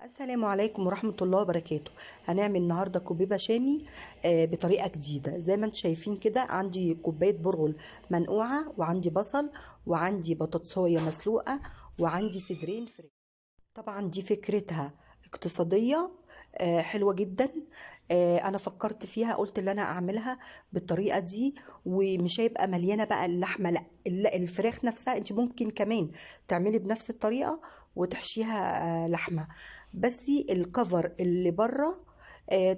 السلام عليكم ورحمة الله وبركاته. هنعمل النهاردة كوبيبة شامي بطريقة جديدة. زي ما انتم شايفين كده، عندي كوباية برغل منقوعة، وعندي بصل، وعندي بطاطساية مسلوقة، وعندي صدرين فراخ. طبعا دي فكرتها اقتصادية، حلوة جدا. انا فكرت فيها، قلت اللي انا اعملها بالطريقة دي، ومش هيبقى مليانة بقى اللحمة، لا الفراخ نفسها انت ممكن كمان تعملي بنفس الطريقة وتحشيها لحمة. بس الكفر اللي بره،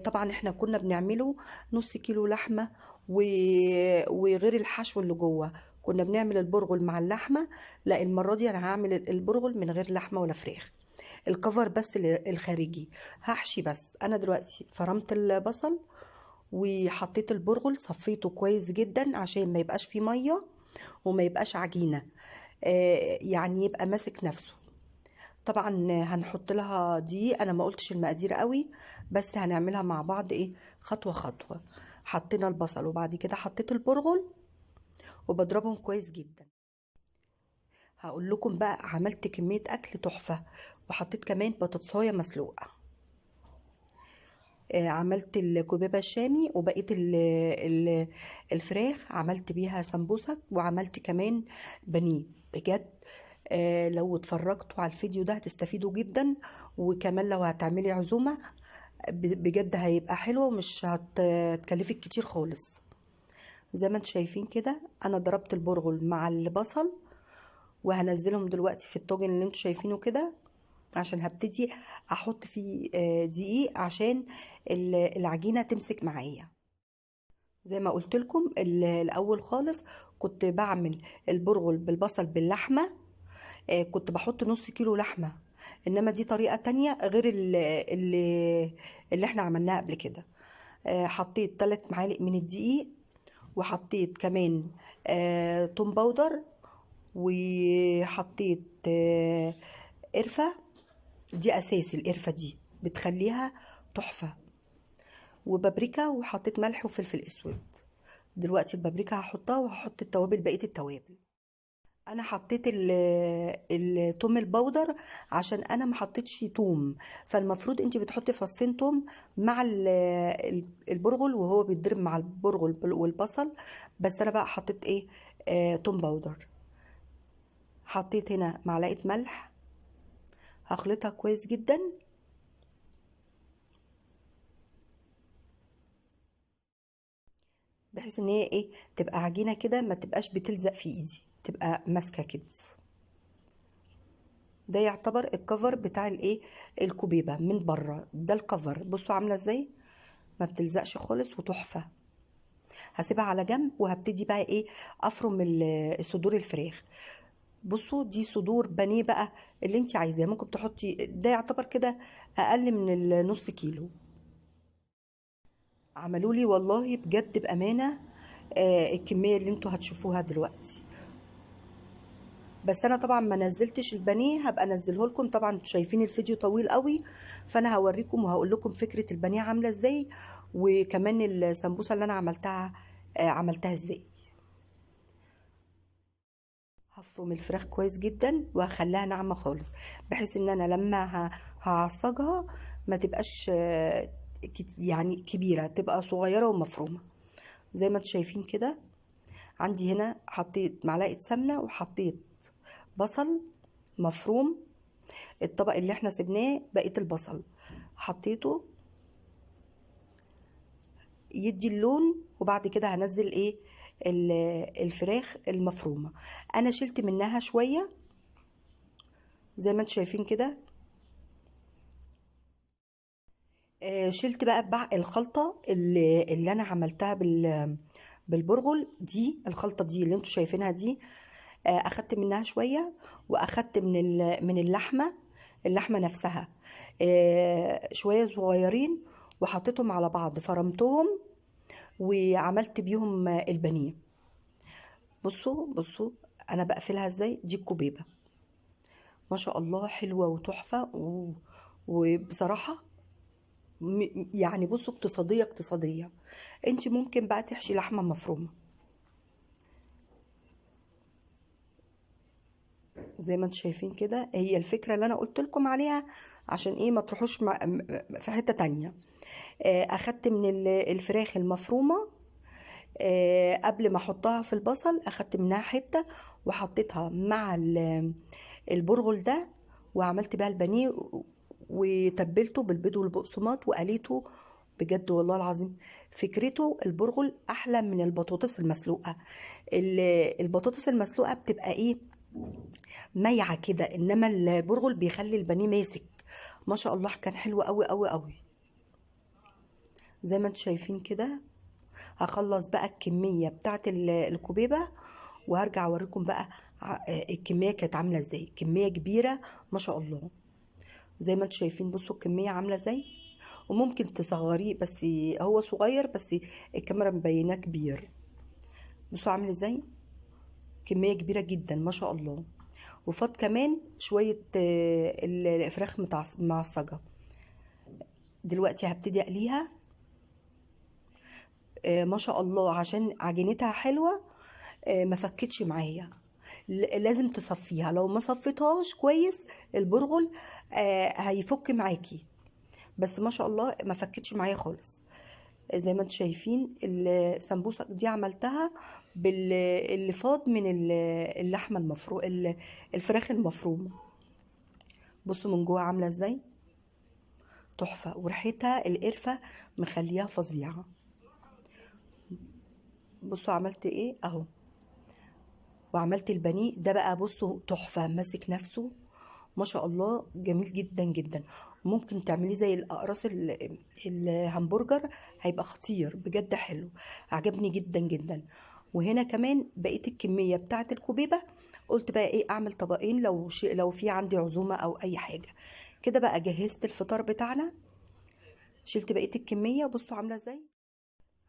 طبعا احنا كنا بنعمله نص كيلو لحمة، وغير الحشو اللي جوه كنا بنعمل البرغل مع اللحمة. لا، المرة دي انا هعمل البرغل من غير لحمة ولا فراخ، الكفر بس الخارجي هحشي. بس انا دلوقتي فرمت البصل وحطيت البرغل، صفيته كويس جدا عشان ما يبقاش فيه ميه وما يبقاش عجينه، يعني يبقى ماسك نفسه. طبعا هنحط لها دقيق، انا ما قلتش المقادير قوي، بس هنعملها مع بعض ايه، خطوه خطوه. حطينا البصل وبعد كده حطيت البرغل وبضربهم كويس جدا. هقول لكم بقى عملت كميه اكل تحفه، وحطيت كمان بطاطسايه مسلوقه. عملت الكبابة الشامي، وبقيت الفراخ عملت بيها سمبوسك، وعملت كمان بانيه. بجد لو اتفرجتوا على الفيديو ده هتستفيدوا جدا، وكمان لو هتعملي عزومة بجد هيبقى حلو ومش هتكلفك كتير خالص. زي ما انتم شايفين كده، انا ضربت البرغل مع البصل، وهنزلهم دلوقتي في الطاجن اللي انتم شايفينه كده، عشان هبتدي احط فيه دقيق عشان العجينه تمسك معايا. زي ما قلت لكم الاول خالص كنت بعمل البرغل بالبصل باللحمه، كنت بحط نص كيلو لحمه. انما دي طريقه تانية غير اللي احنا عملناها قبل كده. حطيت 3 معالق من الدقيق، وحطيت كمان توم باودر، وحطيت قرفه. دي اساسي، القرفه دي بتخليها تحفه، وبابريكا، وحطيت ملح وفلفل اسود. دلوقتي البابريكا هحطها، وهحط التوابل، بقيه التوابل. انا حطيت التوم البودر عشان انا ما حطيتش توم، فالمفروض انت بتحطي فصين توم مع البرغل وهو بيتضرب مع البرغل والبصل. بس انا بقى حطيت ايه، توم باودر. حطيت هنا معلقه ملح، هخلطها كويس جدا، بحيث ان هي ايه، تبقى عجينه كده، ما تبقاش بتلزق في ايدي، تبقى ماسكه كده. ده يعتبر الكفر بتاع الايه، الكوبيبه من بره. ده الكفر، بصوا عامله ازاي، ما بتلزقش خالص وتحفه. هسيبها على جنب، وهبتدي بقى ايه، افرم صدور الفراخ. بصوا دي صدور بانيه بقى، اللي انت عايزاه ممكن تحطي. ده يعتبر كده اقل من النص كيلو. عملوا لي والله بجد بامانه الكميه اللي انتوا هتشوفوها دلوقتي. بس انا طبعا ما نزلتش البانيه، هبقى انزله لكم. طبعا انتوا شايفين الفيديو طويل قوي، فانا هوريكم وهقول لكم فكره البانيه عامله ازاي، وكمان السمبوسه اللي انا عملتها ازاي. هفرم الفراخ كويس جدا، وهخليها ناعمه خالص، بحيث ان انا لما هعصجها ما تبقاش يعني كبيره، تبقى صغيره ومفرومه. زي ما انتوا شايفين كده، عندي هنا حطيت معلقه سمنه، وحطيت بصل مفروم. الطبق اللي احنا سبناه بقية البصل حطيته يدي اللون، وبعد كده هنزل ايه، الفراخ المفرومة. انا شلت منها شوية زي ما انتم شايفين كده. شلت بقى الخلطة اللي انا عملتها بالبرغل دي. الخلطة دي اللي انتم شايفينها دي، اخدت منها شوية، واخدت من اللحمة نفسها شوية صغيرين، وحطيتهم على بعض، فرمتهم وعملت بيهم البانيه. بصوا انا بقفلها ازاي. دي الكوبيبه ما شاء الله حلوه وتحفه، وبصراحه يعني بصوا اقتصاديه اقتصاديه. انت ممكن بقى تحشي لحمه مفرومه. زي ما انتم شايفين كده، هي الفكرة اللي انا قلت لكم عليها عشان ايه ما تروحوش في حتة تانية. اخدت من الفراخ المفرومة، قبل ما احطها في البصل اخدت منها حتة وحطيتها مع البرغل ده، وعملت بقى البانيه وتبلته بالبيض والبقسماط وقليته. بجد والله العظيم فكرته البرغل احلى من البطاطس المسلوقه. البطاطس المسلوقه بتبقى ايه، ميعه كده، انما البرغل بيخلي البانيه ماسك. ما شاء الله كان حلو قوي قوي قوي. زي ما انتم شايفين كده، هخلص بقى الكميه بتاعت الكوبيبه وهرجع اوريكم بقى الكميه كانت عامله ازاي. كميه كبيره ما شاء الله. زي ما انتم شايفين بصوا الكميه عامله ازاي، وممكن تصغريه بس هو صغير، بس الكاميرا مبيناه كبير. بصوا عامل ازاي، كميه كبيره جدا ما شاء الله. وفات كمان شويه الفراخ معصجه. دلوقتي هبتدي اقليها. ما شاء الله عشان عجينتها حلوه ما فكتش معايا. لازم تصفيها، لو ما صفيتهاش كويس البرغل هيفك معاكي. بس ما شاء الله ما فكتش معايا خالص. زي ما انتم شايفين السمبوسه دي عملتها باللي فاض من اللحمه الفراخ المفرومه. بصوا من جوه عامله ازاي، تحفه، وريحتها القرفه مخليها فظيعه. بصوا عملت ايه اهو، وعملت البانيه ده بقى بصوا تحفه، ماسك نفسه ما شاء الله، جميل جدا جدا. ممكن تعمليه زي الاقراص الهمبرجر، هيبقى خطير بجد، حلو، عجبني جدا جدا. وهنا كمان بقيت الكميه بتاعه الكوبيبه، قلت بقى ايه اعمل طبقين لو في عندي عزومه او اي حاجه كده. بقى جهزت الفطار بتاعنا، شلت بقيه الكميه. بصوا عامله ازاي،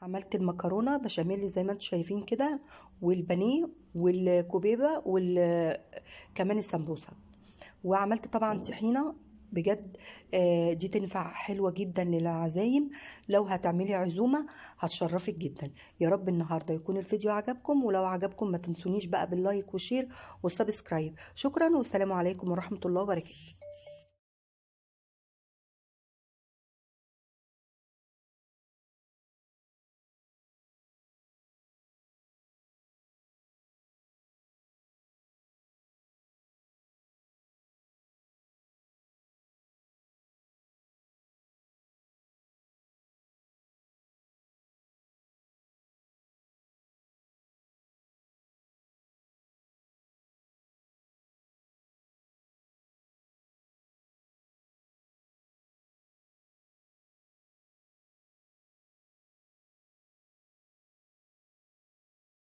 عملت المكرونه بشاميل زي ما انتم شايفين كده، والبانيه والكوبيبه كمان السمبوسه. وعملت طبعا طحينه بجد. دي تنفع حلوه جدا للعزايم، لو هتعملي عزومه هتشرفك جدا. يا رب النهارده يكون الفيديو عجبكم، ولو عجبكم ما تنسونيش بقى باللايك والشير والسبسكرايب. شكرا والسلام عليكم ورحمه الله وبركاته.